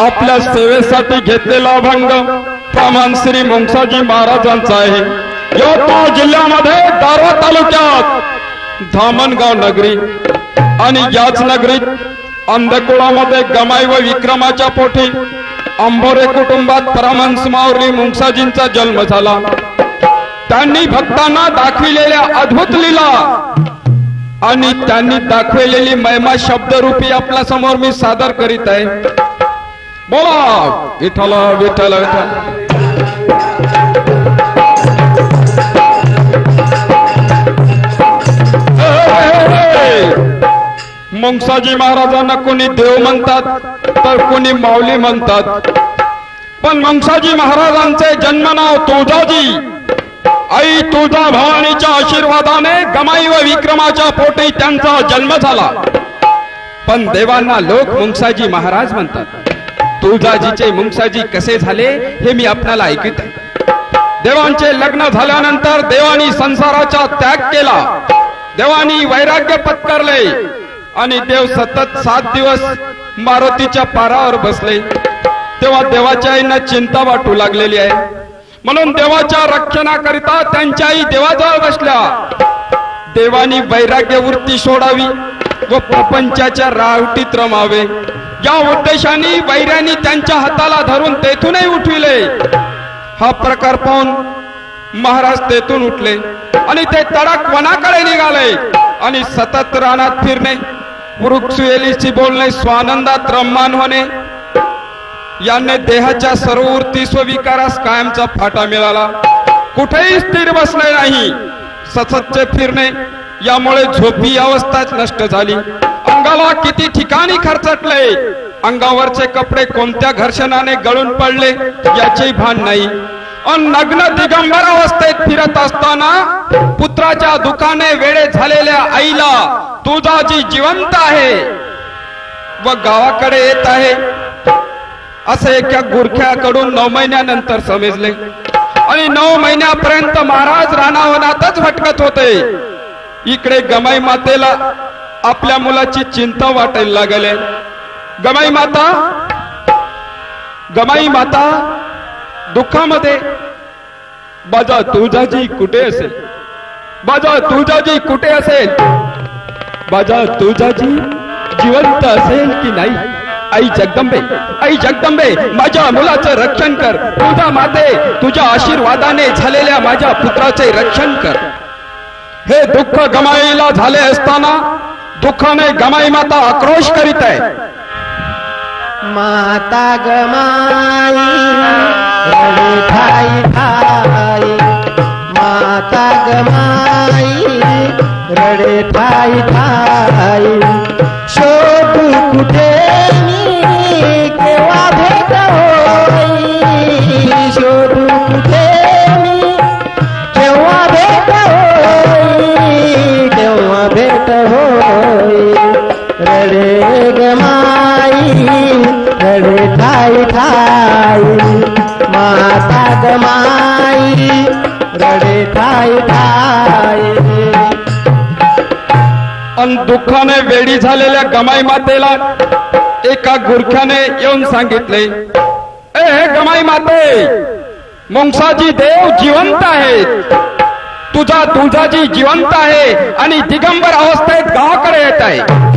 आपल्या सेवेसाठी घेतलेला अभंग प्रमाण श्री मुंगसाजी महाराजांचा आहे। यवतमाळ जिल्ह्यामध्ये दारव्हा तालुक्यात धामणगाव नगरी आणि याच नगरीत अंधकुळामध्ये गमाई व विक्रमाच्या पोटी अंभोरे कुटुंबात परमहंस माऊली मुंगसाजींचा जन्म झाला। त्यांनी भक्तांना दाखविलेल्या अद्भुत लीला आणि त्यांनी दाखविलेली महिमा शब्दरूपी आपल्या समोर मी सादर करीत आहे। बोला विठ्ठल विठ्ठल विठ्ठल। मुंगसाजी महाराजांना कोणी देव म्हणतात तर कोणी माऊली म्हणतात, पण मुंगसाजी महाराजांचे जन्मनाव तुळजाजी, आई तुळजा भवानीच्या आशीर्वादाने गमाई व विक्रमाच्या पोटी त्यांचा जन्म झाला। पण देवांना लोक मुंगसाजी महाराज म्हणतात। तुळजाजीचे मुंगसाजी कसे झाले हे मी आपल्याला ऐकत आहे। देवांचे लग्न झाल्यानंतर देवानी संसाराचा त्याग केला, देवानी वैराग्य पत्करले आणि देव सतत 7 दिवस मारुतीच्या पारावर बसले। तेव्हा देवाच्या आईंना चिंता वाटू लागलेली आहे, म्हणून देवाच्या रक्षणाकरिता त्यांच्या आई देवाजवळ बसल्या। देवानी वैराग्य वृत्ती सोडावी व प्रपंचाच्या रावटीत रमावे या उद्देशाने वैरानी त्यांच्या हाताला धरून तेथूनही उठविले। हा प्रकार पाहून महाराज तेथून उठले आणि ते तडक वनाकडे निघाले आणि सतत रानात फिरणे, वृक्षवेलीशी बोलणे, स्वानंदात रममान होणे याने देहाच्या सर्व वृत्ती स्वविकारास कायमचा फाटा मिळाला। कुठेही स्थिर बसले नाही, सततचे फिरणे यामुळे झोपी अवस्थाच नष्ट झाली। अंगाला किती ठिकाणी खरचटले, अंगावरचे कपडे कोणत्या घर्षणाने गळून पडले याचे भान नाही। नग्न दिगंबर अवस्थेत फिरत असताना पुत्राच्या दुखाने वेडे झालेल्या आईला तुळजाजी जिवंत आहे व गावाकडे येत आहे असे एका गुरख्याकडून 9 महिन्यानंतर समजले आणि 9 महिन्यापर्यंत महाराज रानावनातच भटकत होते। इकडे गमाई मातेला आपल्या मुलाची चिंता वाटायला लागले। गमाई माता दुःखामध्ये, बाजा तुळजाजी कुठे असेल, बाजा तुळजाजी कुठे असेल, बाजा तुळजाजी जिवंत असेल की नाही। आई जगदंबे, आई जगदंबे, माझ्या मुलाचं रक्षण कर। तुझा माते, तुझ्या आशीर्वादाने झालेल्या माझ्या पुत्राचे रक्षण कर। हे दुःख गमाईला झाले असताना दुःखाने गमाई माता आक्रोश करीत आहे। माता गमाई रडे ठाई ठाई, माता गमाई रडे ठाई ठाई। शोधू कुठे मी केव्हा भेट होई, शोधू कुठे मी केव्हा भेट होई, केव्हा भेट होई। रडे गमाई रडे ठाई ठाई, माता गमाई रडे ठाई ठाई। अन दुःखाने वेडी झालेल्या गमाई मातेला एका गुरख्याने येऊन सांगितले, ए गमाई माते, मुंगसाजी देव जिवंत आहेत, तुझा तुळजाजी जिवंत आहे आणि दिगंबर अवस्थेत गावाकडे येत आहे।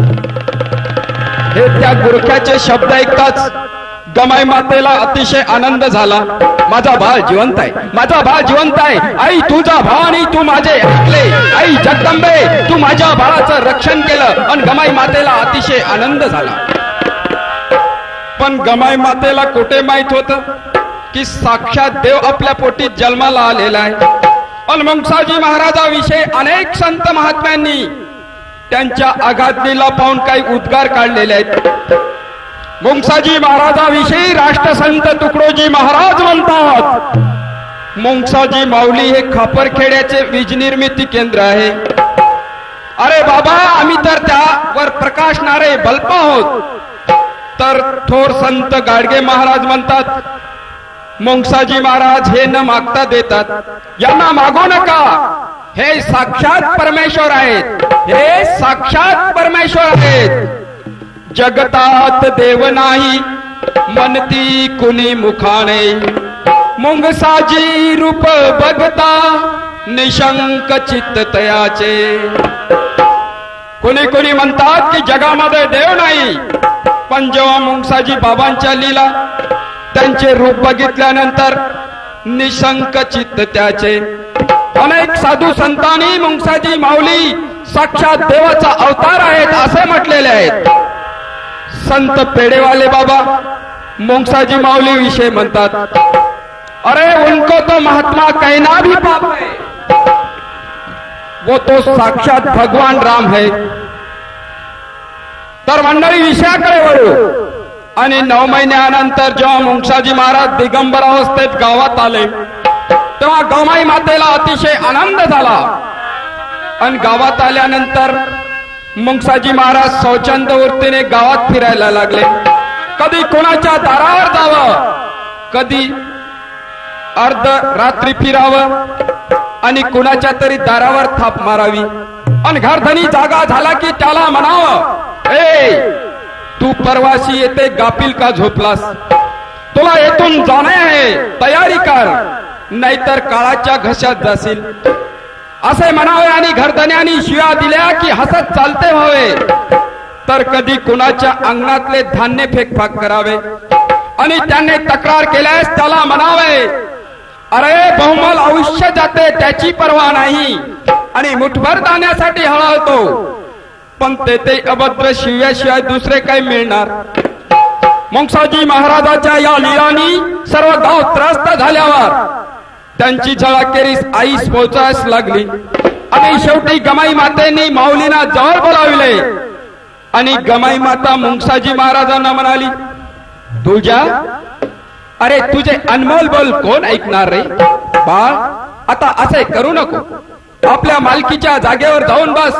हे त्या गुरख्याचे शब्द ऐकताच गमाई मातेला अतिशय आनंद झाला। माझा बाळ जिवंत आहे, माझा बाळ जिवंत आहे। आई तुझा भवानी, तू माझे ऐकले। आई जगदंबे, तू माझ्या बाळाचं रक्षण केलं। आणि गमाई मातेला अतिशय आनंद झाला। पण गमाई मातेला कुठे माहित होतं की साक्षात देव आपल्या पोटी जन्माला आलेला आहे। आणि मुंगसाजी महाराजाविषयी अनेक संत महात्म्यांनी त्यांच्या आघातलीला पाहून काही उद्गार काढलेले आहेत। मुंगसाजी महाराजाविषयी राष्ट्रसंत तुकडोजी महाराज म्हणतात, मुंगसाजी माऊली हे खापरखेड्याचे वीज निर्मिती केंद्र आहे। अरे बाबा, आम्ही तर त्यावर प्रकाशणारे बल्ब आहोत। तर थोर संत गाडगे महाराज म्हणतात, मुंगसाजी महाराज हे न मागता देतात, यांना मागू नका, हे साक्षात परमेश्वर आहेत, हे साक्षात परमेश्वर आहेत। जगतात देव नाही म्हणती कुणी मुखाने मुंगसाजी रूप बघता निशंक चित्त तयाचे. कोणी कोणी म्हणतात की जगामध्ये देव नाही, पण जेव्हा मुंगसाजी बाबांच्या लीला त्यांचे रूप बघितल्यानंतर निशंक चित्त त्याचे. अनेक साधू संतांनी मुंगसाजी माऊली साक्षात देवाचा अवतार आहेत असे म्हटलेले आहेत. संत पेडेवाले बाबा मुंगसाजी माऊली विषय म्हणतात, अरे उनको तो महात्मा कहना भी पाप है, वो तो साक्षात भगवान राम है. तर मंडळी विषयाकडे वळू. आणि 9 महिन्यानंतर जेव्हा मुंगसाजी महाराज दिगंबर अवस्थेत गावात आले तेव्हा गौमाई मातेला अतिशय आनंद झाला. आणि गावात आल्यानंतर मुंगसाजी महाराज स्वच्छंद वृत्तीने गावात फिरायला लागले. कधी कोणाच्या दारावर जावं, कधी अर्ध रात्री फिरावं आणि कुणाच्या तरी दारावर थाप मारावी. आणि घरधनी जागा झाला की त्याला म्हणावं, ए तू परवाशी येते गापील का झोपलास, तुला येथून जाणे आहे, तयारी कर, नाहीतर काळाच्या घशात जाशील असे म्हणावे. आणि घरधन्यांनी शिव्या दिल्या की हसत चालते व्हावे. तर कधी कुणाच्या अंगणातले धान्य फेकफाक करावे. आणि त्याने तक्रार केल्यास त्याला म्हणावे, अरे बहुमल आयुष्य जाते त्याची पर्वा नाही आणि मुठभर दाण्यासाठी हळहळतो, पण तेथे अभद्र शिव्याशिवाय दुसरे काही मिळणार. मुंगसाजी महाराजाच्या या लीलांनी सर्व गाव त्रस्त झाल्यावर त्यांची झळाखेरीस आईस पोहोचायस लागली. आणि शेवटी गमाई मातेने माऊलींना जवळ बोलाविले. आणि गमाई माता मुंगसाजी महाराजांना म्हणाली, तुझ्या अरे तुझे अनमोल बोल कोण ऐकणार रे बाळ, आता असे करू नको, आपल्या मालकीच्या जागेवर जाऊन बस.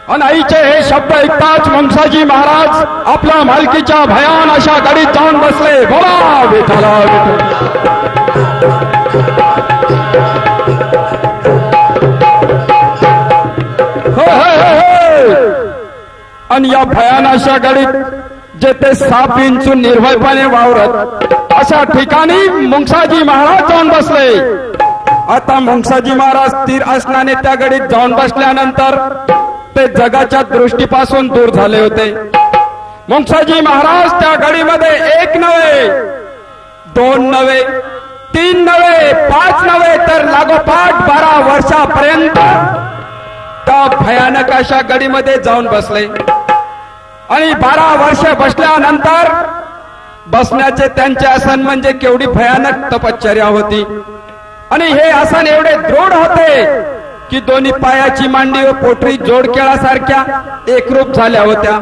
आणि आईचे हे शब्द ऐकताच मुंगसाजी महाराज आपल्या मालकीच्या भयान अशा गाडीत जाऊन बसले. बोला विठ्ठला आणि या भयान अशा गाडीत जेथे साप विंचून निर्भयपणे वावरत अशा ठिकाणी मुंगसाजी महाराज जाऊन बसले. आता मुंगसाजी महाराज स्थिर असण्याने त्या गाडीत जाऊन बसल्यानंतर ते जगाच्या दृष्टीपासून दूर झाले होते. मुंगसाजी महाराज त्या गाडीमध्ये 1 नव्हे, 2 नव्हे, 3 नव्हे, 5 नव्हे, तर लागोपाठ 12 वर्षापर्यंत त्या भयानक अशा गाडीमध्ये जाऊन बसले. आणि 12 वर्ष बसल्यानंतर बसण्याचे त्यांचे आसन म्हणजे केवढी भयानक तपश्चर्या होती. आणि हे आसन एवढे दृढ होते की दोन्ही पायाची मांडी व पोटरी जोडकेळासारख्या एकरूप झाल्या होत्या.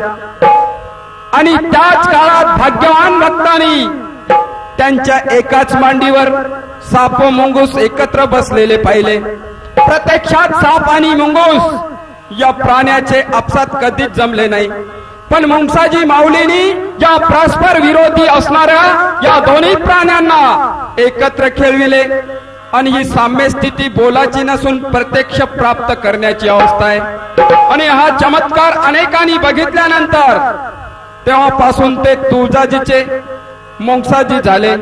आणि त्याच काळात भाग्यवान भक्तांनी त्यांच्या एकाच मांडीवर साप व मुंगूस एकत्र बसलेले पाहिले. प्रत्यक्षात साप आणि मुंगूस या प्राण्याचे आपसात कधीच जमले नाही, पण मुंगसाजी माऊलींनी या परस्पर विरोधी असणाऱ्या या दोन्ही प्राण्यांना एकत्र खेळविले. आणि ही साम्य स्थिती बोलाची नसून प्रत्यक्ष प्राप्त करण्याची अवस्था आहे. आणि हा चमत्कार अनेकांनी बघितल्यानंतर तेव्हापासून ते तुळजाजीचे मुंगसाजी झाले.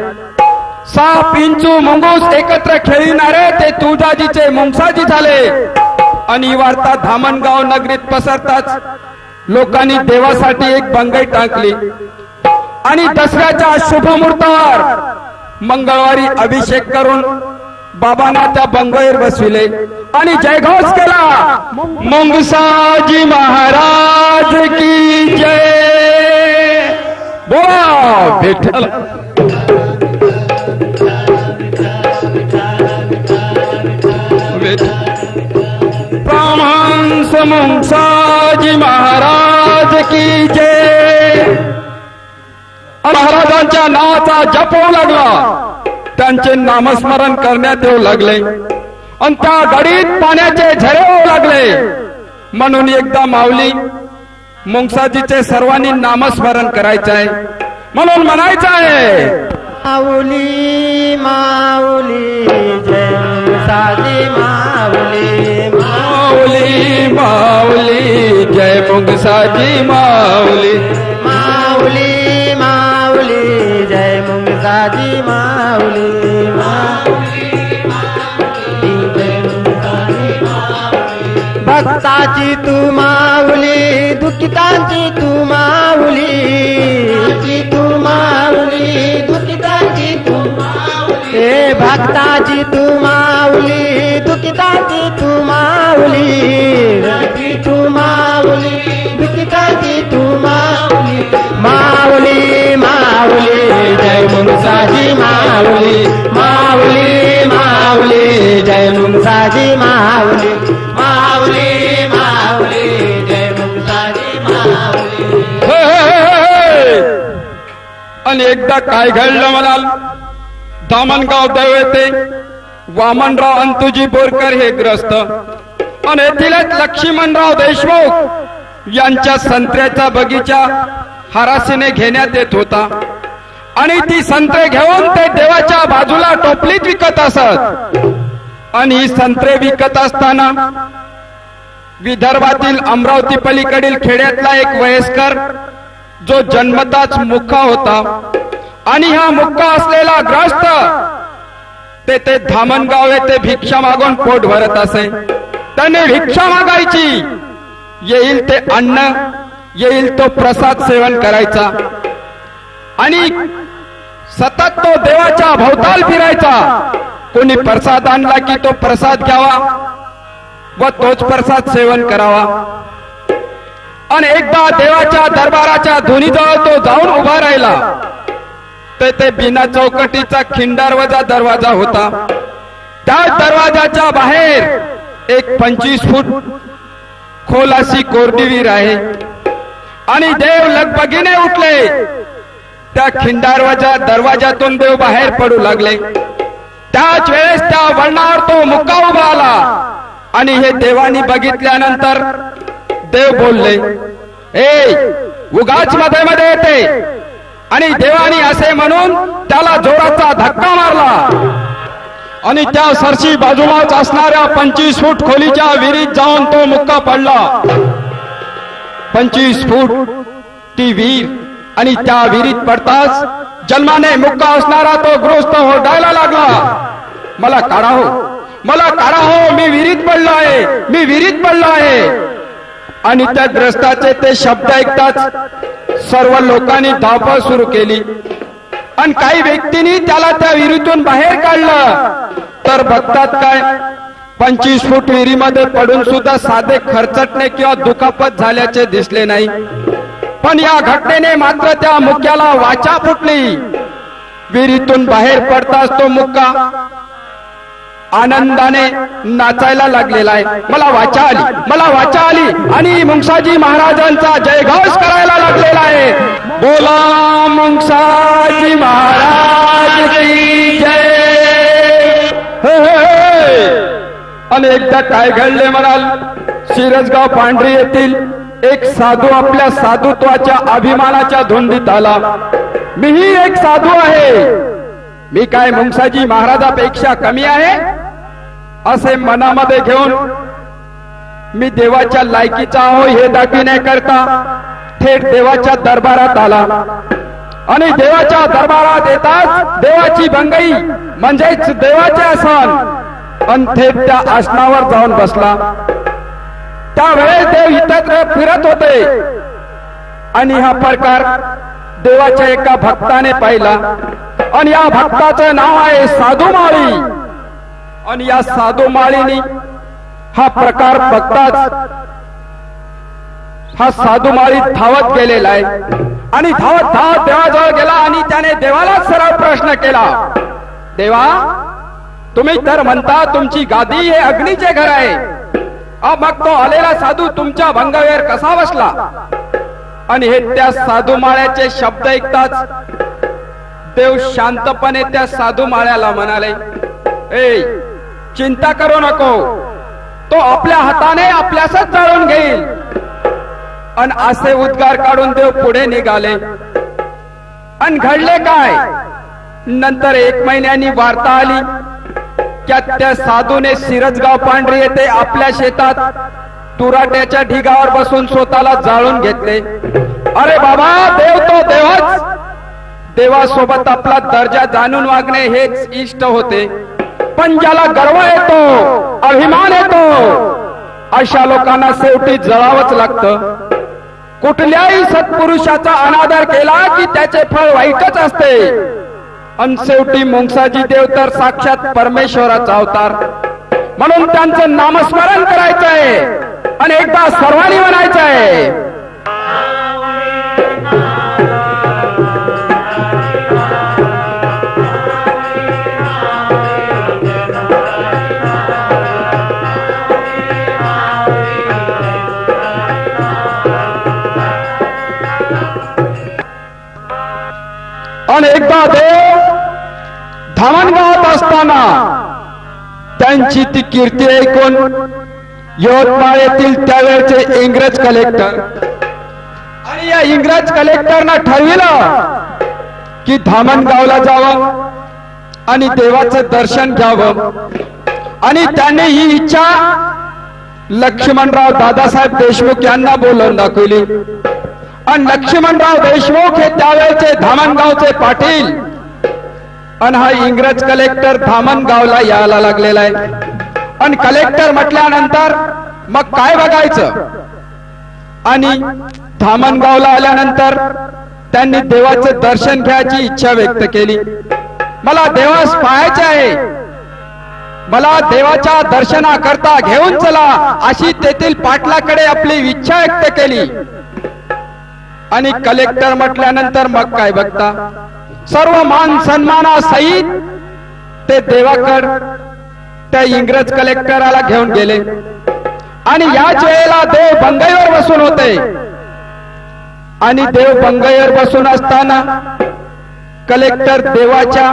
साप विंचू मुंगूस एकत्र खेळविणारे ते तुळजाजीचे मुंगसाजी झाले. आणि वार्ता धामणगाव नगरीत पसरताच लोकांनी देवासाठी एक बंगई टाकली. आणि दसऱ्याच्या शुभ मुहूर्तावर मंगळवारी अभिषेक करून बाबांना त्या बंगईवर बसविले आणि जयघोष केला. मुंगसाजी महाराज की जय. बोला विठ्ठल. परमहंस मुंगसाजी महाराज की जय. महाराजांच्या नावाचा जप होऊ लागला, त्यांचे नामस्मरण करण्यात येऊ लागले आणि त्या गाडीत पाण्याचे झरे होऊ लागले. म्हणून एकदा माऊली मुंगसाजीचे सर्वांनी नामस्मरण करायचे आहे. म्हणून म्हणायचं आहे, माऊली माऊली जय मुंगसाजी माऊली, माऊली माऊली जय मुंगसाजी माऊली, माऊली माऊली मुंगसाजी माऊली भक्ताची तू माऊली दुःखितांची तू माऊली तू माऊली दुःखितांची तू माऊली हे भक्ताची तू माऊली दुःखितांची तू माऊली तू माऊली दुःखितांची तू माऊली माऊली माऊली जय मुंगसाजी माऊली माऊली माऊली जय मुंगसाजी माऊली माऊली माऊली जय मुंगसाजी माऊली आणि एकदा काय घडलं म्हणाल दामणगाव देव येते वामनराव अंतुजी बोरकर हे ग्रस्त आणि येथीलच लक्ष्मणराव देशमुख यांच्या संत्र्याचा बगीचा हरासीने घेण्यात येत होता आणि ती संत्रे घेऊन ते देवाच्या बाजूला टोपलीत विकत असत आणि ही संत्रे विकत असताना विदर्भातील अमरावती पलीकडील खेड्यातला एक वयस्कर जो जन्मताच मुक्का होता आणि हा मुक्का असलेला ग्रस्त ते धामणगाव येथे भिक्षा मागून पोट भरत असे त्याने भिक्षा मागायची येईल ते अन्न येईल तो प्रसाद सेवन करायचा आणि सतत तो देवाच्या भोवताल फिरायचा कोणी प्रसाद आणला की तो प्रसाद घ्यावा व तोच प्रसाद सेवन करावा आणि एकदा देवाच्या दरबाराच्या धुनीजवळ तो जाऊन उभा राहिला ते बिना चौकटीचा खिंडारवजा दरवाजा होता त्या दरवाजाच्या बाहेर एक 25 फूट खोल अशी कोरडी विहीर आहे आणि देव लगबगीने उठले त्या खिंडारवजा दरवाजातून देव बाहेर पडू लागले त्याच वेळेस त्या वळणावर तो मुक्का उभा आला आणि हे देवानी बघितल्यानंतर देव बोलले ए उगाच मध्ये मध्ये येते आणि देवानी असे म्हणून त्याला जोराचा धक्का मारला आणि त्या सरशी बाजूलाच असणाऱ्या 25 फूट खोलीच्या विहिरीत जाऊन तो मुक्का पडला 25 फूट ती विहीर आणि त्या विहिरीत पडताच जन्माने मुक्का असणारा तो गृहस्थ ओरडायला लागला मला काढा हो मी विहिरीत पडलो आहे मी विहिरीत पडलो आहे आणि त्या ग्रस्ताचे ते शब्द ऐकताच सर्व लोकांनी धावपळ सुरू केली आणि काही व्यक्तींनी त्याला त्या विहिरीतून बाहेर काढलं तर बघतात काय 25 फूट विहिरीमध्ये पडून सुद्धा साधे खरचटणे किंवा दुखापत झाल्याचे दिसले नाही पण या घटनेने मात्र त्या मुक्याला वाचा फुटली विहिरीतून बाहेर पडताच तो मुक्का आनंदाने नाचायला लागलेला आहे मला वाचा आली आणि मुंगसाजी महाराजांचा जयघोष करायला लागलेला आहे बोला मुंगसाजी महाराज की जय आणि एकदा काय घडले म्हणाल शिरसगाव पांढरी येथील एक साधू आपल्या साधुत्वाच्या अभिमानाच्या धुंदीत आला मीही एक साधू आहे मी काय मुंगसाजी महाराजापेक्षा कमी आहे असे मनामध्ये घेऊन मी देवाच्या लायकीचा हो हे दाखविण्याकरता थेट देवाच्या दरबारात आला आणि देवाच्या दरबारात येताच देवाची बंगई म्हणजेच देवाचे आसन आणि थेट त्या आसनावर जाऊन बसला त्यावेळेस देव इतरत्र फिरत होते आणि हा प्रकार देवाच्या एका भक्ताने पाहिला आणि या भक्ताचं नाव आहे साधू माळी आणि या साधू माळीनी हा प्रकार बघताच हा साधू माळी धावत गेलेला आहे आणि धावत देवाजवळ गेला आणि त्याने देवाला सरळ प्रश्न केला देवा तुम्ही तर म्हणता तुमची गादी हे अग्नीचे घर आहे मग तो आलेला साधू तुमच्या भंगावर कसा बसला आणि हे त्या साधू माळ्याचे शब्द ऐकताच देव शांतपणे त्या साधू माळ्याला म्हणाले ए चिंता करू नको तो आपल्या हाताने आपल्यासच जाळून घेईल आणि असे उद्गार काढून देव पुढे निघाले आणि घडले काय नंतर 1 महिन्यानी वार्ता आली त्या साधूने सिरसगाव पांढरी येथे आपल्या शेतात तुराट्याच्या ढिगावर बसून स्वतःला जाळून घेतले अरे बाबा देव तो देवच देवासोबत आपला दर्जा जाणून वागणे हेच इष्ट होते. पण ज्याला गर्व येतो, अभिमान येतो, अशा लोकांना शेवटी जळावंच लागतं. कुठल्याही सत्पुरुषाचा अनादर केला की त्याचे फळ वाईटच असते. आणि शेवटी मुंगसाजी देव तर साक्षात परमेश्वराचा अवतार, म्हणून त्यांचं नामस्मरण करायचंय आणि एकदा सर्वांनी म्हणायचंय. आणि एकदा देव धामणगावात असताना त्यांची ती कीर्ती ऐकून यवतमाळ येथील त्यावेळचे इंग्रज कलेक्टर आणि या इंग्रज कलेक्टरनं ठरविलं की धामणगावला जावं आणि देवाचं दर्शन घ्यावं. आणि त्यांनी ही इच्छा लक्ष्मणराव दादासाहेब देशमुख यांना बोलवून दाखवली. आणि लक्ष्मणराव देशमुख हे त्यावेळचे धामणगावचे पाटील आणि हा इंग्रज कलेक्टर धामणगावला यायला लागलेला आहे. आणि कलेक्टर म्हटल्यानंतर मग काय बघायचं. आणि धामणगावला आल्यानंतर त्यांनी देवाचं दर्शन घ्यायची इच्छा व्यक्त केली. मला देवास पाहायचे आहे, मला देवाच्या दर्शनाकरता घेऊन चला, अशी तेथील पाटलाकडे आपली इच्छा व्यक्त केली. आणि कलेक्टर म्हटल्यानंतर मग काय बघता, सर्व मान सन्मानासहित ते देवाकड त्या इंग्रज कलेक्टराला घेऊन गेले. आणि याच वेळेला देव बंगईवर बसून होते. आणि देव बंगईवर बसून असताना कलेक्टर देवाच्या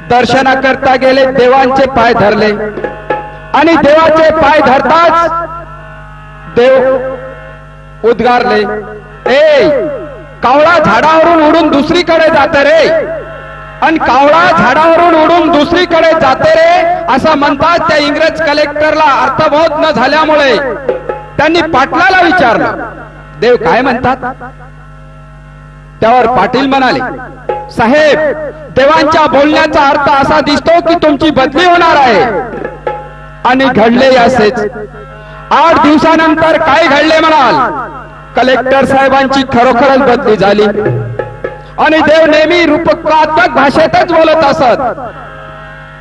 दर्शनाकरता गेले. देवांचे पाय धरले आणि देवाचे पाय धरताच देव उद्गारले, ए कावळा झाडावरून उडून दुसरीकडे जाते रे. आणि कावळा झाडावरून उडून दुसरीकडे जाते रे असं म्हणतात. त्या इंग्रज कलेक्टरला अर्थबोध न झाल्यामुळे त्यांनी पाटलाला विचारलं, देव काय म्हणतात. त्यावर पाटील म्हणाले, साहेब देवांच्या बोलण्याचा अर्थ असा दिसतो की तुमची बदली होणार आहे. आणि घडले असेच. 8 दिवसानंतर काय घडले म्हणाल, कलेक्टर साहेबांची खरोखरच बदली झाली. आणि देव नेहमी रूपकात्मक भाषेतच बोलत असत.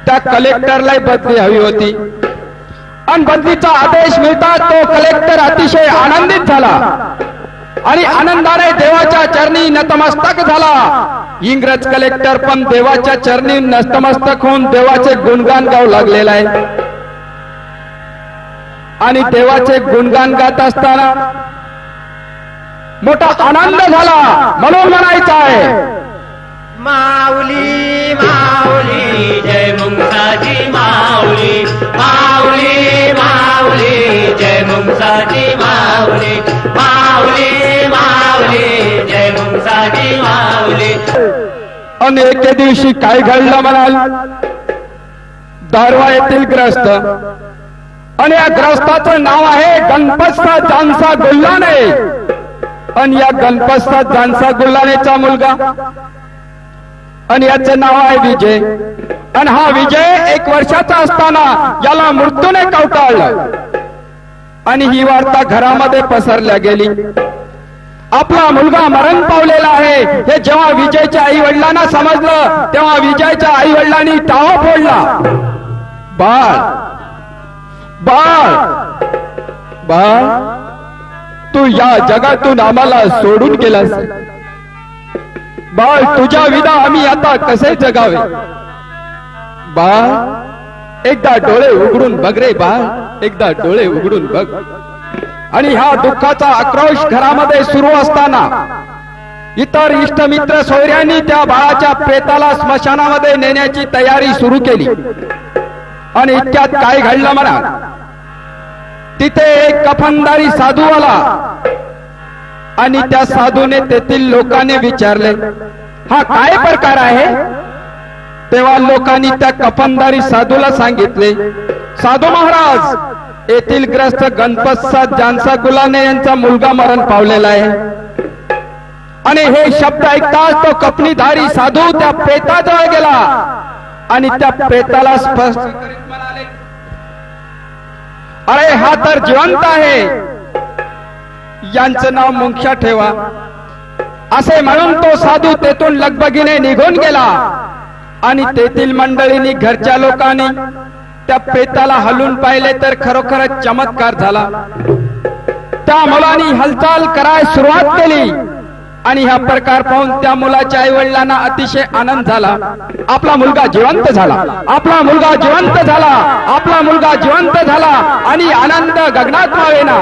त्या कलेक्टरला बदली हवी होती. आणि बदलीचा आदेश मिळतात तो कलेक्टर अतिशय आनंदित झाला आणि आनंदाने देवाच्या चरणी नतमस्तक झाला. इंग्रज कलेक्टर पण देवाच्या चरणी नतमस्तक होऊन देवाचे गुणगान गाऊ लागलेला आहे. आणि देवाचे गुणगान गात असताना मोठा आनंद झाला. म्हणून म्हणायचं आहे, माऊली माऊली जय मुंगसाजी माऊली, माऊली माऊली जय मुंगसाजी माऊली, माऊली माऊली जय मुंगसाजी माऊली. आणि एके दिवशी काय घडलं म्हणाल, दारवा येथील ग्रस्त आणि या ग्रस्ताचं नाव आहे गणपतसा जानसा गुल्लाने. आणि या गणपतसा जानसा गुल्लानेचा मुलगा आणि याचं नाव आहे विजय. आणि हा विजय 1 वर्षाचा असताना याला मृत्यूने कवटाळलं. आणि ही वार्ता घरामध्ये पसरल्या गेली. आपला मुलगा मरण पावलेला आहे हे जेव्हा विजयच्या आई वडिलांना समजलं तेव्हा विजयच्या आई वडिलांनी टाळा फोडला. बाळ बाळ बाळ तू या जगातून आम्हाला सोडून गेलास. बाळ तुझ्या विना आम्ही आता कसे जगावे. बाळ एकदा डोळे उघडून बघ रे बाळ, एकदा डोळे उघडून बघ. आणि हा दुःखाचा आक्रोश घरामध्ये सुरू असताना इतर इष्टमित्र सोयऱ्यांनी त्या बाळाच्या प्रेताला स्मशानामध्ये नेण्याची तयारी सुरू केली. आणि इतक्यात काय घडलं म्हणा, तिथे एक कफनदारी साधू आला. आणि त्या साधूने तेथील लोकांनी विचारले, हा काय प्रकार आहे. तेव्हा लोकांनी त्या कफनदारी साधूला सांगितले, साधू महाराज येथील ग्रस्त गणपतसा जानसा गुल्लाने यांचा मुलगा मरण पावलेला आहे. आणि हे शब्द ऐकताच तो कपनीधारी साधू त्या प्रेताजवळ गेला आणि त्या प्रेताला स्पर्श करीत म्हणाले, अरे हा तर जिवंत आहे, यांचं नाव मुंक्षा ठेवा. असे म्हणून तो साधू तेथून लगबगीने निघून गेला आणि तेथील मंडळींनी, घरच्या लोकांनी त्या प्रेताला हलून पाहिले तर खरोखरच चमत्कार झाला. त्या मुलांनी हालचाल करायला सुरुवात केली आणि हा प्रकार पाहून त्या मुलाच्या आई वडिलांना अतिशय आनंद झाला. आपला मुलगा जिवंत झाला, आपला मुलगा जिवंत झाला, आपला मुलगा जिवंत झाला आणि आनंद गगनात मावेना.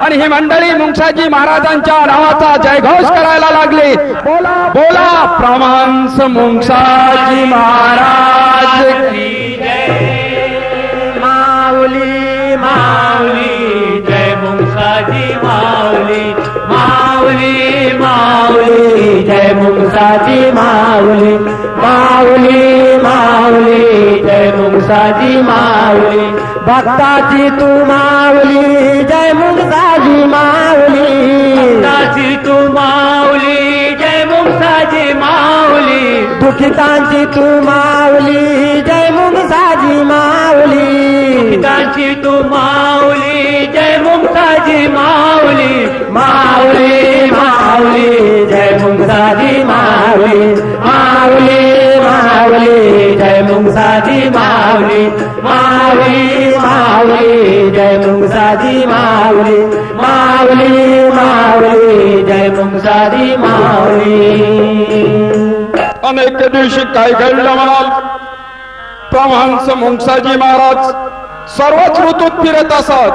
आणि ही मंडळी मुंगसाजी महाराजांच्या नावाचा जयघोष करायला लागली. बोला बोला प्रमांस मुंगसाजी महाराज की जय. माऊली माऊली जय मुंगसाजी माऊली. माऊली माऊली जय मुंगसाजी माऊली. माऊली माऊली जय मुंगसाजी माऊली. भक्ताची तू माऊली जय मुंगसाजी माऊली. भक्ताची तू माऊली जय मुंगसाजी माऊली. दुखितांची तू माऊली जय मुंगसाजी माऊली. दुखितांची तू माऊली जय मुंगसाजी माऊली. माऊली माऊली जय मुंगसाजी माऊली. माऊली माऊली जय मुंगसाजी माऊली. माऊली माऊली जय मुंगसाजी माऊली. माऊली माऊली जय मुंगसाजी माऊली. अनेक दिवशी काय घडलं म्हणाल. प्रमांस मुंगसाजी महाराज सर्वच ऋतूत फिरत असत.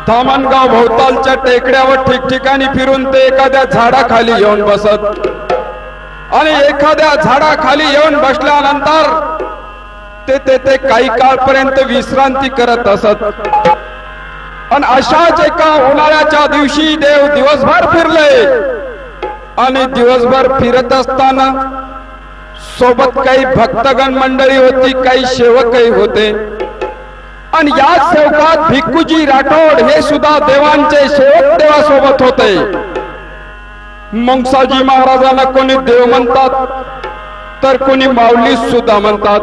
धामणगाव भोवतालच्या टेकड्यावर ठिकठिकाणी फिरून ते एखाद्या झाडाखाली येऊन बसत आणि एखाद्या झाडाखाली येऊन बसल्यानंतर ते तेथे काही काळपर्यंत विश्रांती करत असत. आणि अशाच एका उन्हाळ्याच्या दिवशी देव दिवसभर फिरले आणि दिवसभर फिरत असताना सोबत काही भक्तगण मंडळी होती, काही सेवकही होते. आणि याच सेवकात भिक्खूजी राठोड हे सुद्धा देवांचे सेवक देवासोबत होते. मुंगसाजी महाराजांना कोणी देव म्हणतात तर कोणी माऊली सुद्धा म्हणतात.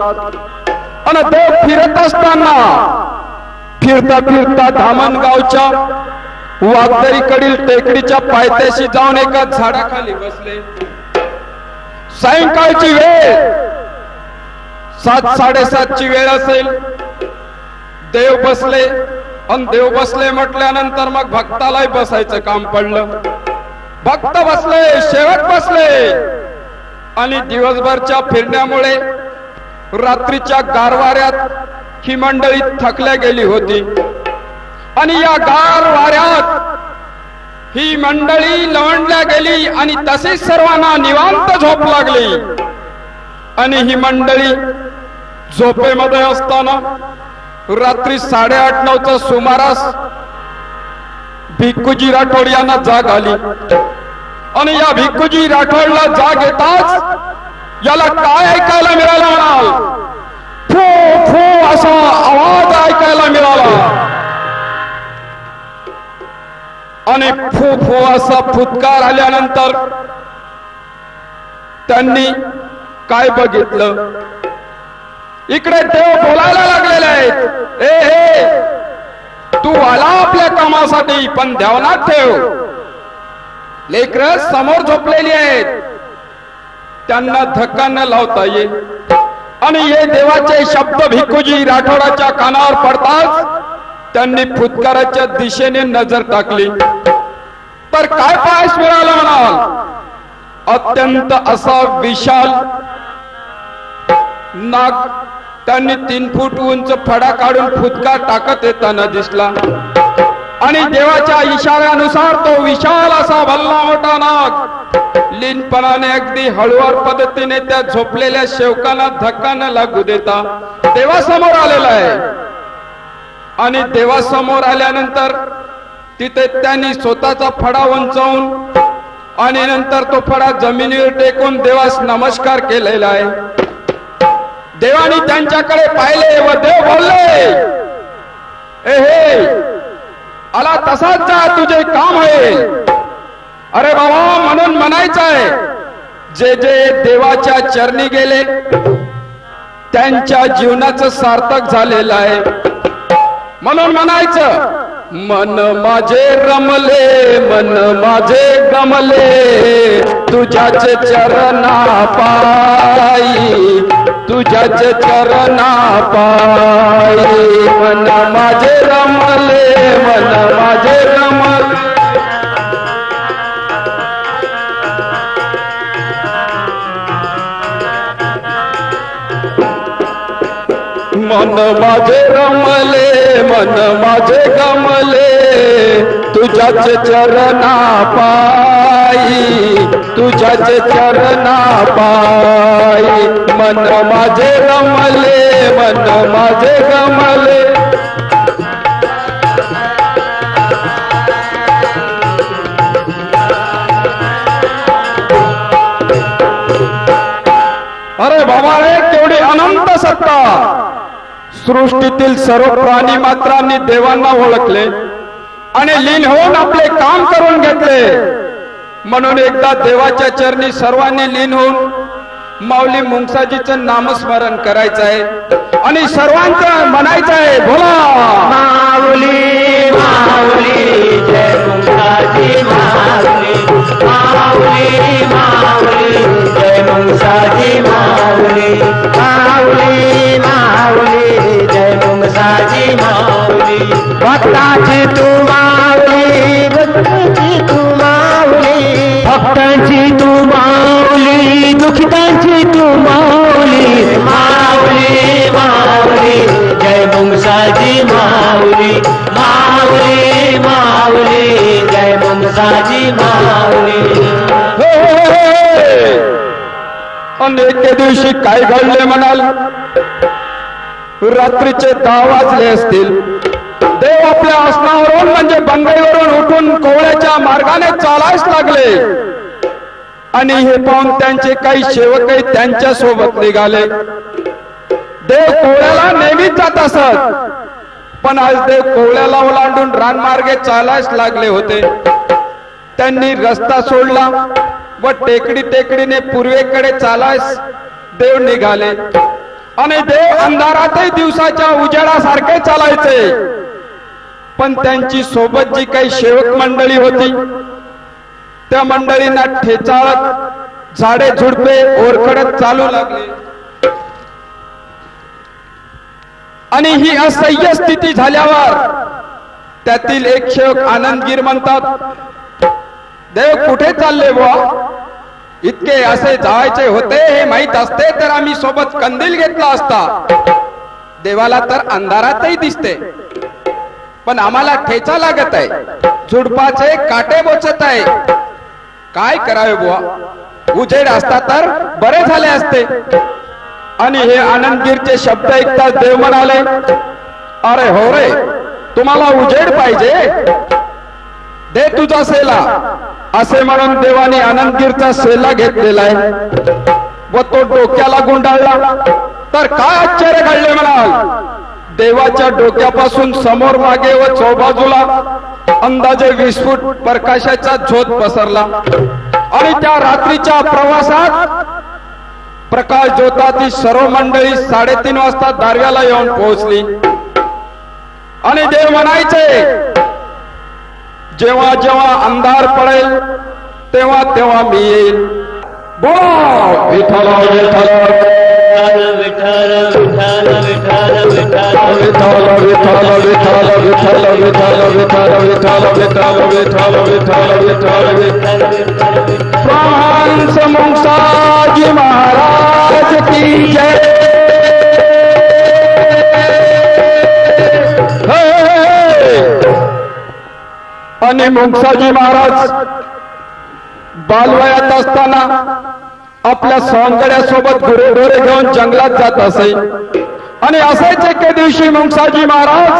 आणि देव फिरत असताना फिरता फिरता धामणगावच्या वागदरीकडील टेकडीच्या पायथ्याशी जाऊन एका झाडाखाली बसले. सायंकाळची वेळ 7-7:30ची वेळ असेल. देव बसले आणि देव बसले म्हटल्यानंतर मग भक्तालाही बसायचं काम पडलं. भक्त बसले, सेवक बसले आणि दिवसभरच्या फिरण्यामुळे रात्रीच्या गारवाऱ्यात ही मंडळी थकल्या गेली होती. आणि या गार वाऱ्यात ही मंडळी लवंडल्या गेली आणि तसेच सर्वांना निवांत झोप लागली. आणि ही मंडळी झोपेमध्ये असताना रात्री 8:30-9च्या सुमारास भिक्खूजी राठोड यांना जाग आली. आणि या भिक्खूजी राठोडला जाग येताच याला काय ऐकायला मिळालं म्हणाल. फू फू असा आवाज ऐकायला मिळाला. आणि फू फू असा फुटकार आल्यानंतर त्यांनी काय बघितलं. इकडे देव बोलायला लागलेले आहेत. ए हे तू आला आपल्या कामासाठी, पण ध्यानात ठेव लेकरं समोर झोपलेली आहेत, त्यांना धक्का न लावता येईल. आणि हे देवाचे शब्द भिक्खूजी राठोडाच्या कानावर पडताच त्यांनी फुटकाराच्या दिशेने नजर टाकली. तर काय पाहायस मिळालं म्हणाल. अत्यंत असा विशाल नाग त्यांनी 3 फूट उंच फडा काढून फुटका टाकत येताना दिसला. आणि देवाच्या इशाऱ्यानुसार तो विशाल असा भल्ला मोठा नाग लीनपणाने अगदी हळुवार पद्धतीने त्या झोपलेल्या सेवकांना धक्का न लागू देता देवासमोर आलेला आहे. आणि देवासमोर आल्यानंतर तिथे त्यांनी स्वतःचा फडा उंचावून आणि नंतर तो फडा जमिनीवर टेकून देवास नमस्कार केलेला आहे. देवानी त्यांच्याकडे पाहिले व देव बोलले, ए हे आला तसाच जा, तुझे काम होईल. अरे बाबा, म्हणून म्हणायचं आहे, जे जे देवाच्या चरणी गेले त्यांच्या जीवनाचं सार्थक झालेलं आहे. म्हणून म्हणायचं, मन माझे रमले, मन माझे गमले, तुझ्याच चरणा पायी, तुझ्याच चरणा पायी. मन माझे रमले, मन माझे रमले, मन माझे रमले, मन माझे गमले, तुझ्याच चरणा पायी, तुझ्याच चरणा पायी. मन माझे रमले, मन माझे गमले. अरे बाबा रे, केवढी अनंत सत्ता! सृष्टीतील सर्व प्राणी मात्रांनी देवांना ओळखले आणि लीन होऊन आपले काम करून घेतले. म्हणून एकदा देवाच्या चरणी सर्वांनी लीन होऊन माऊली मुंगसाजीचं नामस्मरण करायचं आहे आणि सर्वांचं म्हणायचं आहे, बोला माऊली माऊली जय मुंगसाजी माऊली, माऊली माऊली जय मुंगसाजी माऊली, माऊली माऊली जय मुंगसाजी माऊली. भक्ताची तू माऊली, भक्ताची तू माऊली, भक्तांची तू माऊली, दुखितांची तू माऊली. माऊली माऊली जय मुंगसाजी माऊली, माऊली माऊली जय मुंगसाजी माऊली. अनेक दिवशी काय घडले म्हणाल? रात्रीचे 10 वाजले असतील. देव आपल्या आसनावरून म्हणजे बंगईवरून उठून कोवळ्याच्या मार्गाने चालायच लागले आणि हे पाहून त्यांचे काही सेवकही त्यांच्या सोबत निघाले. देव कोवळ्याला नेहमीच जात असत, पण आज देव कोवळ्याला ओलांडून रानमार्गे चालायच लागले होते. त्यांनी रस्ता सोडला व टेकडीने पूर्वेकडे चालायस देव निघाले आणि देव अंधारातही दिवसाच्या उजेडासारखे चालायचे. पण त्यांची सोबत जी काही सेवक मंडळी होती त्या मंडळींना ठेचाळत झाडे झुडपे ओरखडत चालू लागले आणि ही असह्य स्थिती झाल्यावर त्यातील एक सेवक आनंदगीर म्हणतात, देव कुठे चालले बुवा? इतके असे जायचे होते हे माहित असते तर आम्ही सोबत कंदील घेतला असता. देवाला तर अंधारातही दिसते, पण आम्हाला ठेचा लागत आहे, झुडपाचे काटे बोचत आहे. काय करावे बुवा? उजेड असता तर बरे झाले असते. आणि हे आनंदगीरचे शब्द ऐकताच देव म्हणाले, अरे हो रे, तुम्हाला उजेड पाहिजे, दे तुझा सेला. असे म्हणून देवाने आनंदगीरचा सेला घेतलेला आहे व तो डोक्याला गुंडाळला. तर काय आश्चर्य घडले म्हणाल? देवाच्या डोक्यापासून समोर मागे व चौबाजूला अंदाजे 20 फूट प्रकाशाचा झोत पसरला आणि त्या रात्रीच्या प्रवासात प्रकाश ज्योताची सर्व मंडळी 3:30 वाजता दारव्याला येऊन पोहोचली. आणि देव म्हणायचे, जेव्हा जेव्हा अंधार पडेल तेव्हा तेव्हा मी येईल. बोला विठ्ठल विठ्ठल विठ्ठल विठ्ठल विठ्ठल विठ्ठल विठ्ठल विठ्ठल विठ्ठल विठ्ठल विठ्ठल विठ्ठल विठ्ठल विठ्ठल विठ्ठल विठ्ठल. फ्रान्स मुंगसाजी महाराज की जय. आणि मुंगसाजी महाराज बालवयात असताना आपल्या सवंगड्यासोबत गुरेढोरे घेऊन जंगलात जात असे. आणि असेच एके दिवशी मुंगसाजी महाराज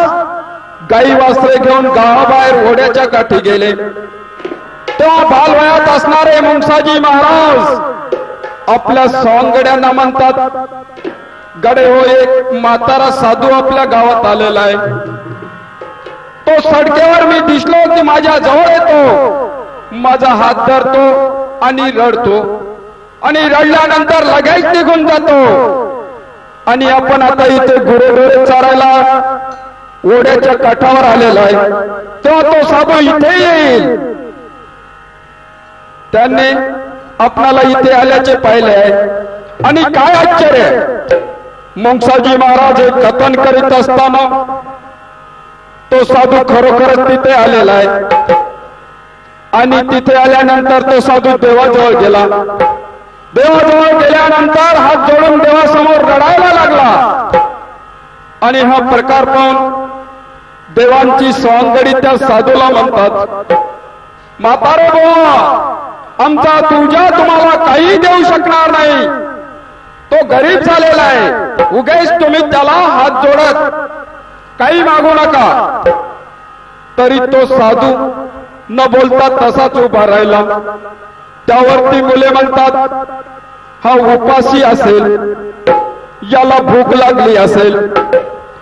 गाई वासरे घेऊन गावाबाहेर ओढ्याच्या काठी गेले. तेव्हा बालवयात असणारे मुंगसाजी महाराज आपल्या सवंगड्यांना म्हणतात, गडे हो, एक म्हातारा साधू आपल्या गावात आलेला आहे. तो सडकेवर मी दिसलो की माझ्या जवळ येतो माझा हात धरतो आणि रडतो आणि रडल्यानंतर लगेच निघून जातो आणि आपण आता इथे गुरेढोरे चारायला ओढ्याच्या काठावर आलेला आहे तेव्हा तो साधू इथे येईल. त्यांनी आपणाला इथे आल्याचे पाहिले आहे आणि काय आश्चर्य, मुंगसाजी महाराज हे कथन करीत असताना तो साधू खरोखरच तिथे आलेला आहे आणि तिथे आल्यानंतर तो साधू देवाजवळ गेला. देवाजवळ गेल्यानंतर हात जोडून देवासमोर रडायला लागला आणि हा प्रकार पाहून देवांची सवंगडी त्या साधूला म्हणतात, म्हातारे बुवा, आमचा तुझ्या तुम्हाला काही देऊ शकणार नाही, तो गरीब झालेला आहे, उगेच तुम्ही त्याला हात जोडत काही मागू नका. तरी तो साधू न बोलता तसाच उभा राहिला. त्यावरती मुले म्हणतात, हा उपाशी असेल, याला भूक लागली असेल.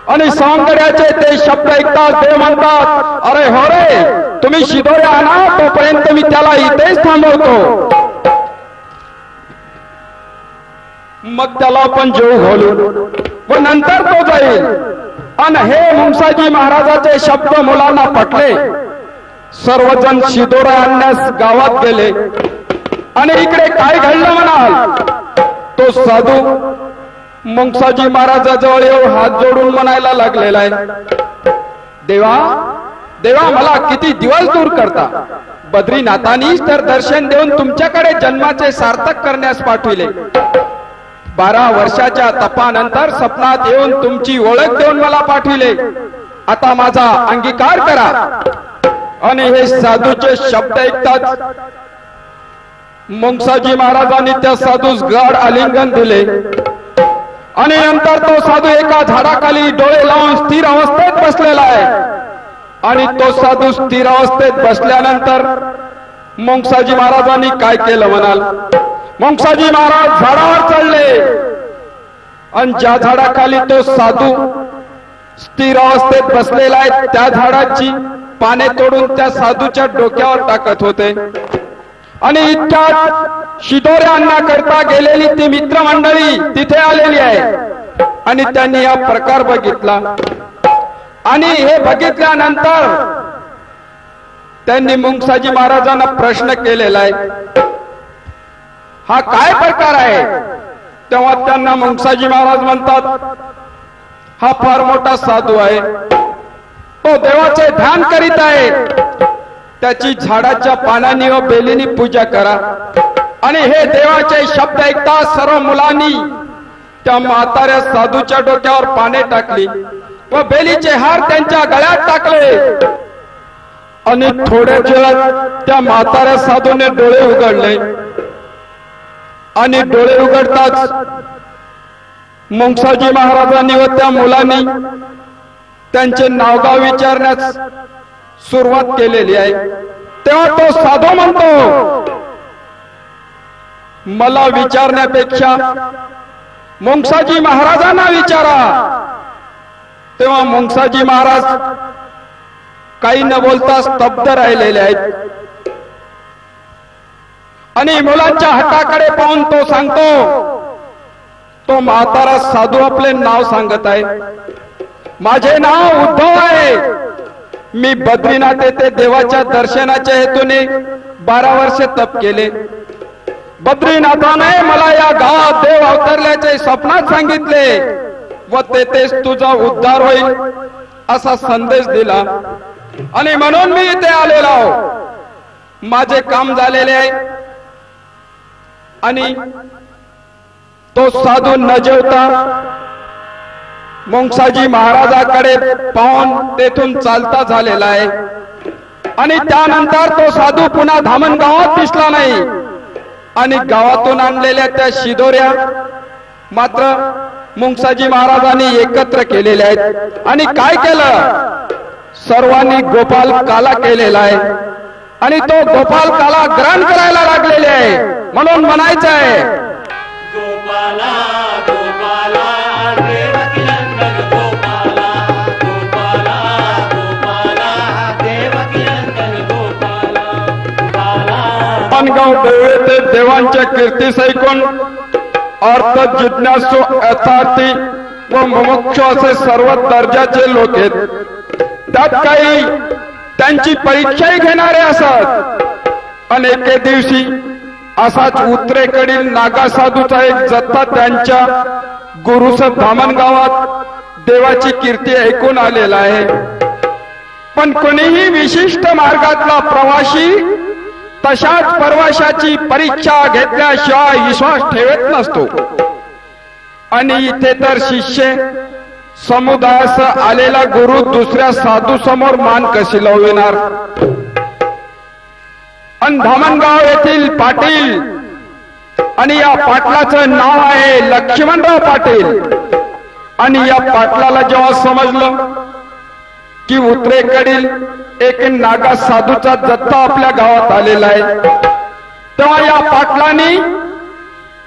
आणि सौंदर्याचे ते शब्द ऐकतात ते म्हणतात, अरे हो रे, तुम्ही शिदोरे आणा, तोपर्यंत मी त्याला इथेच थांबवतो. मग त्याला आपण जेव घालू व नंतर तो जाईल. आणि हे मुंगसाजी महाराजाचे शब्द मुलांना पटले. सर्वजण शिदोरा आणण्यास गावात गेले आणि इकडे काय घडलं म्हणाल, तो साधू मुंगसाजी महाराजाजवळ येऊन हात जोडून म्हणायला लागलेला आहे, देवा देवा, मला किती दिवस दूर करता. बद्रीनाथांनीच तर दर्शन देऊन तुमच्याकडे जन्माचे सार्थक करण्यास पाठविले. 12 वर्षाच्या तपानंतर स्वप्नात येऊन तुमची ओळख देऊन मला पाठविले. आता माझा अंगीकार करा. आणि हे साधूचे शब्द ऐकताच मुंगसाजी महाराजांनी त्या साधूस गाढ आलिंगन दिले आणि नंतर तो साधू एका झाडाखाली डोळे लावून स्थिर अवस्थेत बसलेला आहे. आणि तो साधू स्थिर अवस्थेत बसल्यानंतर मुंगसाजी महाराजांनी काय केलं म्हणाल, मुंगसाजी महाराज झाडावर चढले आणि ज्या झाडाखाली तो साधू स्थिर अवस्थेत बसलेला आहे त्या झाडाची पाने तोडून त्या साधूच्या डोक्यावर टाकत होते. आणि इतक्यात शिदोरे आणण्याकरता गेलेली ती मित्रमंडळी तिथे आलेली आहे आणि त्यांनी हा प्रकार बघितला. आणि हे बघितल्यानंतर त्यांनी मुंगसाजी महाराजांना प्रश्न केलेला आहे, हा काय प्रकार आहे. तेव्हा त्यांना मुंगसाजी महाराज म्हणतात, हा फार मोठा साधू आहे, तो देवाचे ध्यान करीत आहे. त्याची झाडाच्या पानांनी व बेलीनी पूजा करा. आणि हे देवाचे शब्द ऐकता सर्व मुलांनी त्या म्हाताऱ्या साधूच्या डोक्यावर पाने टाकली व बेलीचे हार त्यांच्या गळ्यात टाकले. आणि थोड्या वेळात त्या म्हाताऱ्या साधूने डोळे उघडले आणि डोळे उघडताच मुंगसाजी महाराजांनी व त्या मुलांनी त्यांचे नावगाव विचारण्यास सुरुवात केलेली आहे. तेव्हा तो साधू म्हणतो, मला विचारण्यापेक्षा मुंगसाजी महाराजांना विचारा. तेव्हा मुंगसाजी महाराज काही न बोलता स्तब्ध राहिलेले आहेत. आणि मुलांच्या हाताकडे पाहून तो सांगतो, तो म्हातारा साधू आपले नाव सांगत आहे, माझे नाव उद्धव आहे. मी बद्रीनाथ येथे देवाच्या दर्शनाच्या हेतूने 12 वर्ष तप केले. बद्रीनाथाने मला या गावात देव अवतरल्याचे स्वप्नात सांगितले व तेथेच तुझा उद्धार होईल असा संदेश दिला. आणि म्हणून मी इथे आलेलो आहो. माझे काम झालेले आहे. आणि तो साधू न जेवता मुंगसाजी महाराजाकडे पाहून तेथून चालता झालेला आहे. आणि त्यानंतर तो साधू पुन्हा धामणगावात दिसला नाही. आणि गावातून आणलेल्या त्या शिदोऱ्या मात्र मुंगसाजी महाराजांनी एकत्र केलेल्या आहेत. आणि काय केलं, सर्वांनी गोपाल काला केलेला आहे. आणि तो गोपाल काला ग्रहण करायला लागलेले आहे. म्हणून म्हणायचं आहे, गोपाला गोपाला देवकी नंदन गोपाला गोपाला गोपाला देवकी नंदन गोपाला धामणगाव देव येथे देवांच्या कीर्तीस ऐकून अर्थ जिज्ञासू यथार्थी व मुमुक्षु असे सर्व दर्जाचे लोक आहेत. त्यात काही त्यांची परीक्षाही घेणारे असत. आणि एके दिवशी असाच उत्तरेकडील नागा साधूचा एक जत्था त्यांच्या गुरुस धामणगावात देवाची कीर्ती ऐकून आलेला आहे. पण कोणीही विशिष्ट मार्गातला प्रवासी तशाच परवाशाची परीक्षा घेतल्याशिवाय विश्वास ठेवत नसतो. आणि इथे तर शिष्य समुदायास आलेला गुरु दुसऱ्या साधू समोर मान कशी लाविणार. आणि धामणगाव येथील पाटील आणि या पाटलाचं नाव आहे लक्ष्मणराव पाटील. आणि या पाटलाला जेव्हा समजलं की उत्तरेकडील एक नागा साधूचा जत्था आपल्या गावात आलेला आहे, तेव्हा या पाटलांनी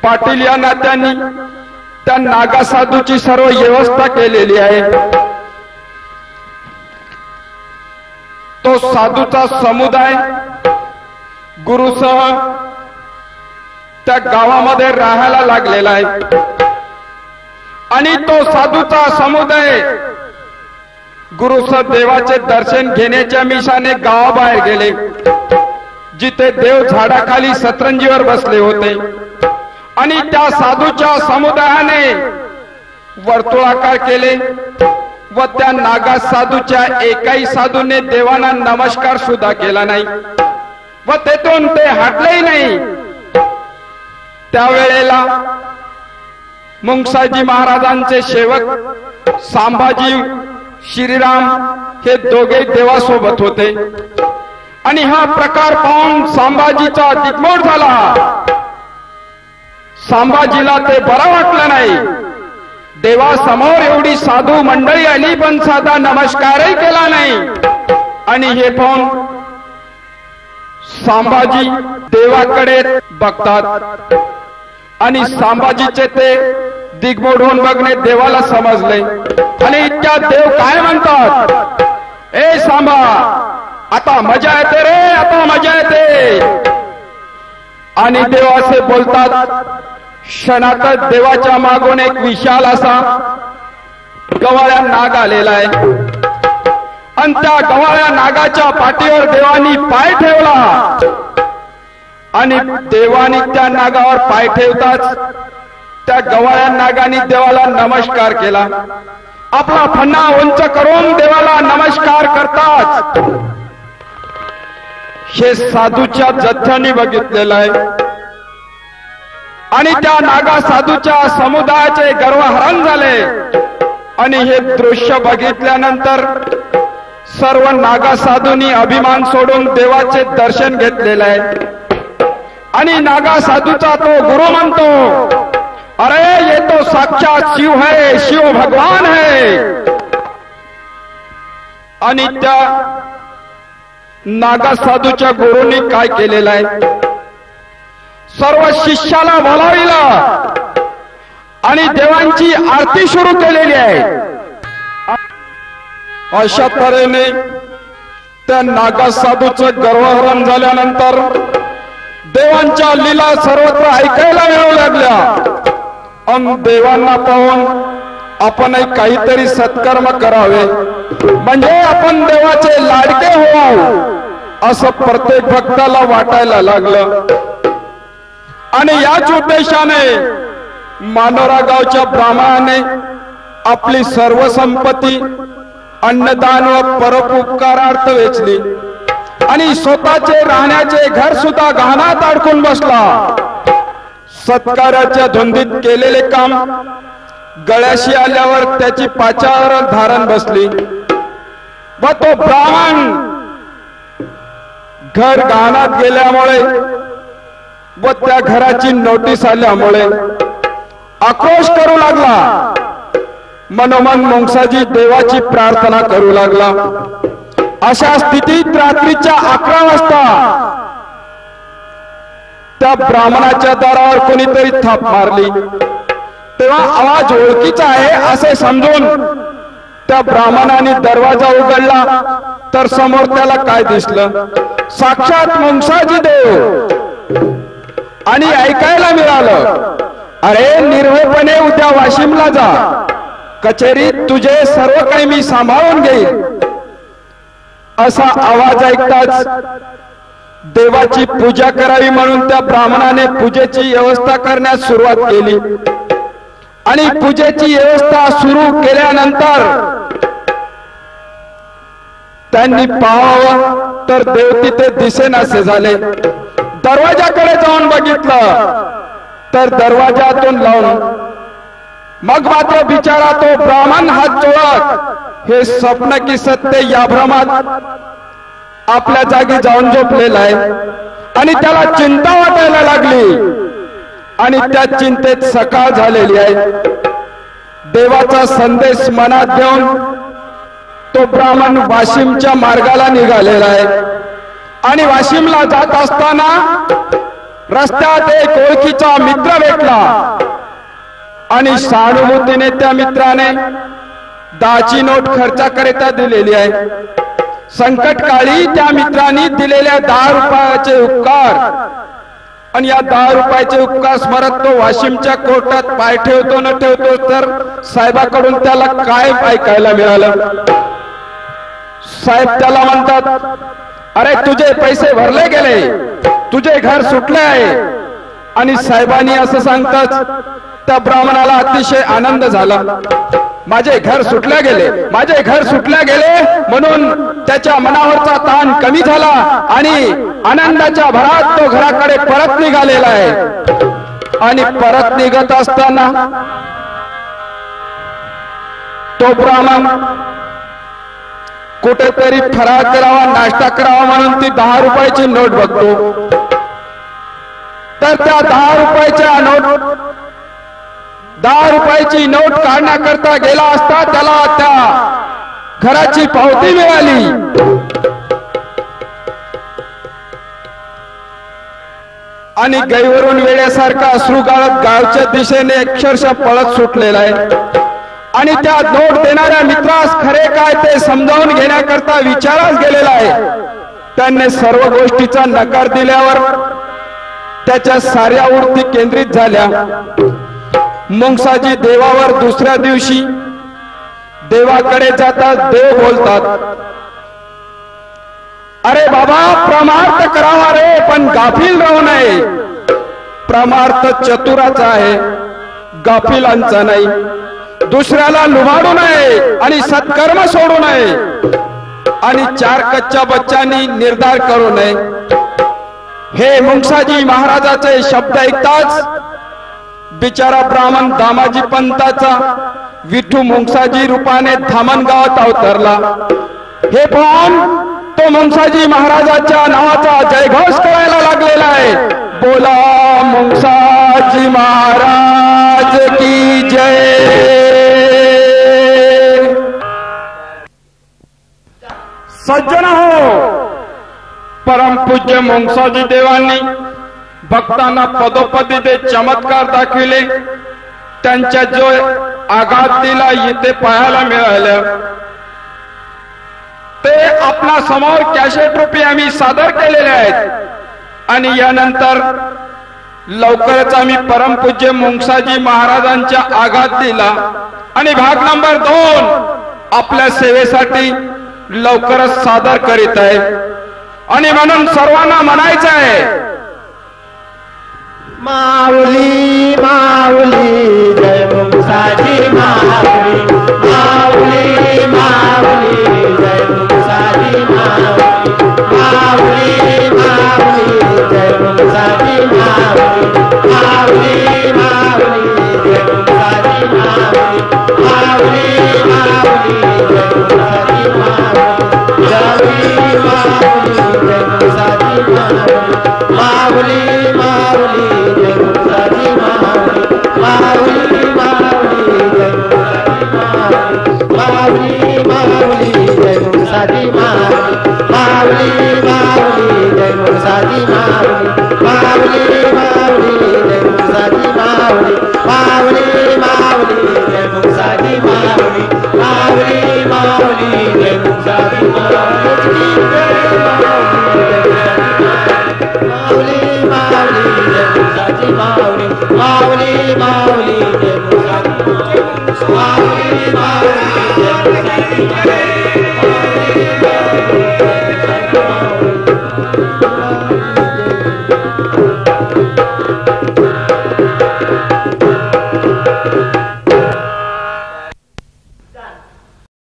पाटील या नात्याने त्या नागा साधूची सर्व व्यवस्था केलेली आहे. तो साधूचा समुदाय गुरुसह त्या गावामध्ये राहायला लागलेला आहे. आणि तो साधूचा समुदाय गुरुसह देवाचे दर्शन घेण्याच्या मिशाने गावाबाहेर गेले, जिथे देव झाडाखाली सतरंजीवर बसले होते. आणि त्या साधूच्या समुदायाने वर्तुळाकार केले व त्या नागा साधूच्या एकाही साधूने देवांना नमस्कार सुद्धा केला नाही व तेथून ते हटलेही नाही. त्यावेळेला मुंगसाजी महाराजांचे सेवक संभाजी श्रीराम हे दोघे देवासोबत होते. आणि हा प्रकार पाहून संभाजीचा दिग्मोड झाला. संभाजीला ते बरं वाटलं नाही. देवासमोर एवढी साधू मंडळी आली पण साधा नमस्कारही केला नाही. आणि हे पाहून संभाजी देवाकडे बघतात आणि संभाजीचे ते दिग्मोड होऊन बघणे देवाला समजले. आणि इतक्या देव काय म्हणतात, ए सांभा आता मजा येते रे, आता मजा येते. आणि देव असे बोलतात. क्षणातच देवाच्या मागून एक विशाल असा गवाळ्या नाग आलेला आहे. आणि त्या गवाळ्या नागाच्या पाठीवर देवानी पाय ठेवला. आणि देवानी त्या नागावर पाय ठेवताच त्या गवाळ्या नागाने देवाला नमस्कार केला. आपला फन्ना उंच करून देवाला नमस्कार करतात. हे साधूच्या जथ्याने बघितलेलं आहे. आणि त्या नागा साधूच्या समुदायाचे गर्वहरण झाले. आणि हे दृश्य बघितल्यानंतर सर्व नागा साधूंनी अभिमान सोडून देवाचे दर्शन घेतलेले आहे. आणि नागा साधूचा तो गुरु म्हणतो, अरे ये तो साक्षात शिव है, शिव भगवान है. आणि त्या नागा साधूच्या गुरूंनी काय केलेलं आहे, सर्व शिष्याला बोलाविला आणि देवांची आरती सुरू केलेली आहे. अशा तऱ्हेने त्या नागा साधूचं गर्वहरण झाल्यानंतर देवांच्या लीला सर्वत्र ऐकायला मिळू लागल्या. देवांना पाहून आपणही काहीतरी सत्कर्म करावे, म्हणजे आपण देवाचे लाडके होऊ असं प्रत्येक भक्ताला वाटायला लागलं. आणि याच उद्देशाने मानोरा गावच्या ब्राह्मणाने आपली सर्व संपत्ती अन्नदान व परोपकारार्थ वेचली आणि स्वतःचे राहण्याचे घर सुद्धा गहनात अडकून बसला. सत्काराच्या धुंदीत केलेले काम गळ्याशी आल्यावर त्याची पाचावर धारण बसली व तो ब्राह्मण घर गहनात गेल्यामुळे व त्या घराची नोटीस आल्यामुळे आक्रोश करू लागला. मनोमन मुंगसाजी देवाची प्रार्थना करू लागला. अशा स्थितीत रात्रीच्या 11 वाजता त्या ब्राह्मणाच्या दारावर कोणीतरी थाप मारली. तेव्हा आवाज ओळखीचा आहे असे समजून त्या ब्राह्मणाने दरवाजा उघडला तर समोर त्याला काय दिसलं, साक्षात मुंगसाजी देव. आणि ऐकायला मिळालं, अरे निर्भयपणे उद्या वाशिमला जा, कचेरीत तुझे सर्व काही मी सांभाळून घेईन. असा आवाज ऐकताच देवाची पूजा करावी म्हणून त्या ब्राह्मणाने पूजेची व्यवस्था करण्यास सुरुवात केली. आणि पूजेची व्यवस्था सुरू केल्यानंतर त्यांनी पाहावं तर देव तिथे दिसेनासे झाले. दरवाजाकडे जाऊन बघितलं तर दरवाजातून लावून, मग मात्र बिचारा तो ब्राह्मण हात जोडत हे स्वप्न की सत्य या भ्रमात आपल्या जागी जाऊन झोपलेला आहे. आणि त्याला चिंता वाटायला लागली आणि त्या चिंतेत सकाळ झालेली आहे. देवाचा संदेश मनात घेऊन तो ब्राह्मण वाशिमच्या मार्गाला निघालेला आहे. आणि वाशिमला जात असताना रस्त्यात एक ओळखीचा मित्र भेटला आणि सहानुभूतीने त्या मित्राने 10ची नोट खर्चाकरिता दिलेली आहे. संकटकाळी त्या मित्रांनी दिलेल्या 10 रुपयाचे उपकार आणि या 10 रुपयाचे उपकार स्मरत तो वाशिमच्या कोर्टात पाय ठेवतो न ठेवतो तर साहेबाकडून त्याला काय ऐकायला मिळालं. साहेब त्याला म्हणतात, अरे तुझे पैसे भरले गेले, तुझे घर सुटले आहे. आणि साहेबांनी असं सांगताच त्या ब्राह्मणाला अतिशय आनंद झाला. माझे घर सुटले गेले, माझे घर सुटले गेले म्हणून त्याच्या मनावरचा ताण कमी झाला आणि आनंदाच्या भरात तो घराकडे परत निघालेला आहे. आणि परत निघत असताना तो ब्राह्मण कुठेतरी फराळ करावा, नाश्ता करावा म्हणून ती 10 रुपयाची नोट बघतो. तर त्या 10 रुपयाच्या नोट 10 रुपयाची नोट काढण्याकरता गेला असता त्याला त्या घराची पावती मिळाली. आणि गैवरून वेड्यासारखा अश्रू गाळत गावच्या दिशेने अक्षरशः पळत सुटलेला आहे. आणि त्या नोट देणाऱ्या मित्रास खरे काय ते समजावून घेण्याकरता विचारास गेलेला आहे. त्यांनी सर्व गोष्टीचा नकार दिल्यावर त्याच्या साऱ्या वृत्ती केंद्रित झाल्या. मुंगसाजी देवावर दुसऱ्या दिवशी देवाकडे जातात. देव बोलतात, अरे बाबा प्रमार्थ करावा रे, पण गाफील राहू नये. प्रमार्थ चतुराचा आहे, गाफिलांचा नाही. दुसऱ्याला लुबाडू नये आणि सत्कर्म सोडू नये आणि 4 कच्च्या बच्चांनी निर्धार करू नये. हे मुंगसाजी महाराजाचे शब्द ऐकताच बिचारा ब्राह्मण दामाजी पंताचा विठू मुंगसाजी रूपाने धामणगावात अवतरला. हे पाहून तो मुंगसाजी महाराजाच्या नावाचा जयघोष करायला लागलेला आहे. बोला मुंगसाजी महाराज की जय. सज्जन हो, परमपूज्य मुंगसाजी देवांनी भक्तांना पदोपदी ते चमत्कार दाखविले. त्यांच्या जो आघात दिला इथे पाहायला मिळालं ते आपल्या समोर कॅसेट रूपी आम्ही सादर केलेले आहेत. आणि यानंतर लवकरच आम्ही परमपूज्य मुंगसाजी महाराजांच्या आघात दिला आणि भाग नंबर 2 आपल्या सेवेसाठी लवकरच सादर करीत आहे. आणि म्हणून सर्वांना म्हणायचं आहे, माऊली माऊली जय मुंगसाजी माऊली, माऊली माऊली जय मुंगसाजी माऊली, माऊली माऊली जय मुंगसाजी माऊली, माऊली माऊली जय मुंगसाजी माऊली, माऊली माऊली जय मुंगसाजी माऊली, जय माऊली जय मुंगसाजी माऊली, माऊली माऊली जय मुंगसाजी माऊली, माऊली माऊली जय मुंगसाजी माऊली, माऊली माऊली जय मुंगसाजी माऊली, माऊली माऊली जय मुंगसाजी माऊली, माऊली माऊली जय मुंगसाजी माऊली, माऊली माऊली जय मुंगसाजी माऊली, माऊली माऊली जय मुसाची माऊली माऊली माऊली जय मुसाची माऊली माऊली जय मुसाची माऊली